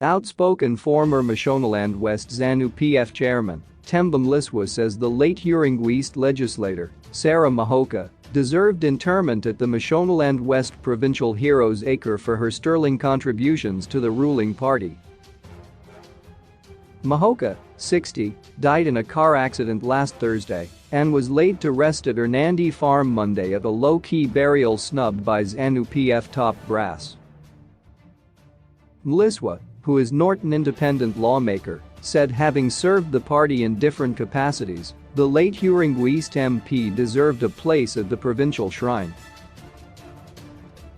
Outspoken former Mashonaland West Zanu PF chairman, Temba Mliswa says the late Huring West legislator, Sarah Mahoka, deserved interment at the Mashonaland West Provincial Heroes Acre for her sterling contributions to the ruling party. Mahoka, 60, died in a car accident last Thursday and was laid to rest at her Nandi farm Monday at a low-key burial snubbed by Zanu PF top brass. Mliswa, who is Norton independent lawmaker, said having served the party in different capacities, the late Huring West MP deserved a place at the provincial shrine.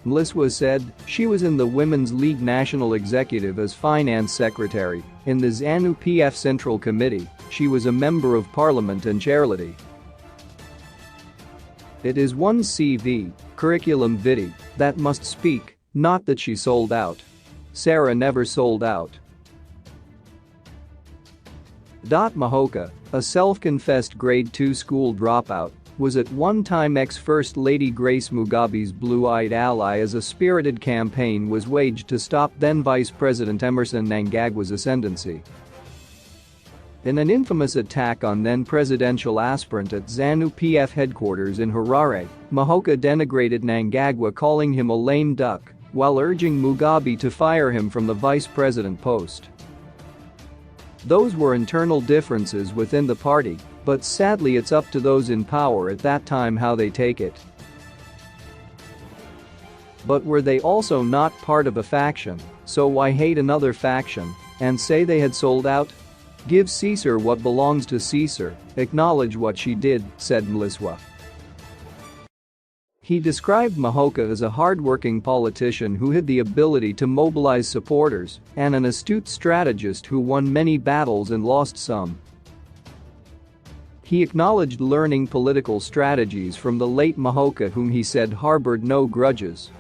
Mliswa said she was in the Women's League National Executive as Finance Secretary. In the Zanu PF Central Committee, she was a Member of Parliament and Chairlady. It is one's CV, curriculum vitae, that must speak, not that she sold out. Sarah never sold out. Mahoka, a self-confessed grade 2 school dropout, was at one time ex-First Lady Grace Mugabe's blue-eyed ally as a spirited campaign was waged to stop then Vice President Emmerson Mnangagwa's ascendancy. In an infamous attack on then presidential aspirant at Zanu PF headquarters in Harare, Mahoka denigrated Mnangagwa, calling him a lame duck, while urging Mugabe to fire him from the vice president post. Those were internal differences within the party, but sadly it's up to those in power at that time how they take it. But were they also not part of a faction, so why hate another faction and say they had sold out? Give Caesar what belongs to Caesar, acknowledge what she did, said Mliswa. He described Mahoka as a hard-working politician who had the ability to mobilize supporters and an astute strategist who won many battles and lost some. He acknowledged learning political strategies from the late Mahoka, whom he said harbored no grudges.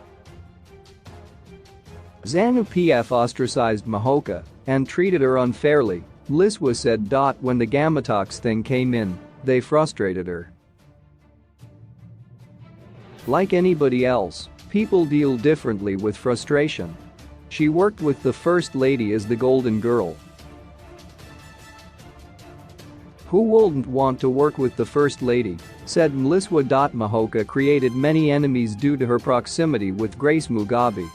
Zanu PF ostracized Mahoka and treated her unfairly, Mliswa said. When the Gamatox thing came in, they frustrated her. Like anybody else, people deal differently with frustration. She worked with the First Lady as the Golden Girl. Who wouldn't want to work with the First Lady, said Mliswa. Mahoka created many enemies due to her proximity with Grace Mugabe.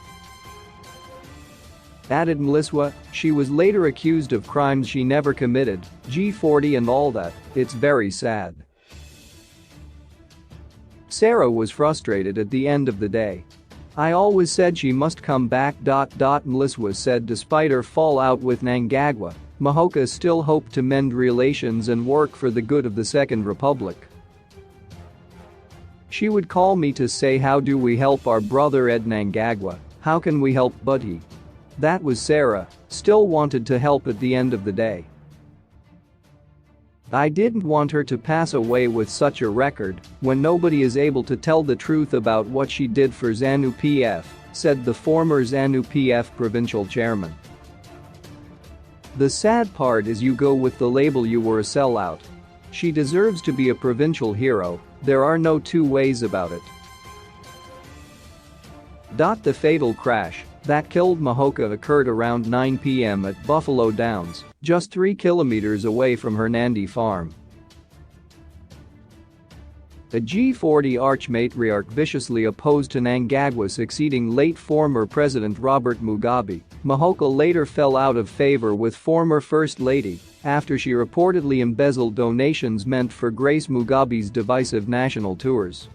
Added Mliswa, she was later accused of crimes she never committed, G40 and all that, it's very sad. Sarah was frustrated at the end of the day. I always said she must come back. Mliswa said despite her fallout with Mnangagwa, Mahoka still hoped to mend relations and work for the good of the Second Republic. She would call me to say, how do we help our brother Ed Mnangagwa, how can we help Buddy? That was Sarah, still wanted to help at the end of the day. I didn't want her to pass away with such a record when nobody is able to tell the truth about what she did for Zanu PF, said the former Zanu PF provincial chairman. The sad part is you go with the label you were a sellout. She deserves to be a provincial hero, there are no two ways about it. The fatal crash that killed Mahoka occurred around 9 p.m. at Buffalo Downs, just 3 kilometers away from her Nandi farm. A G40 arch-matriarch viciously opposed to Mnangagwa succeeding late former President Robert Mugabe, Mahoka later fell out of favor with former First Lady after she reportedly embezzled donations meant for Grace Mugabe's divisive national tours.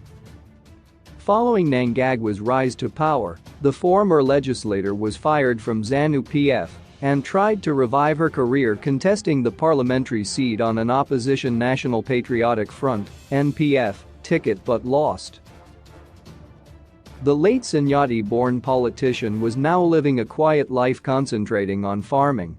Following Mnangagwa's rise to power, the former legislator was fired from Zanu PF and tried to revive her career contesting the parliamentary seat on an opposition National Patriotic Front (NPF) ticket but lost. The late Sinyati-born politician was now living a quiet life concentrating on farming.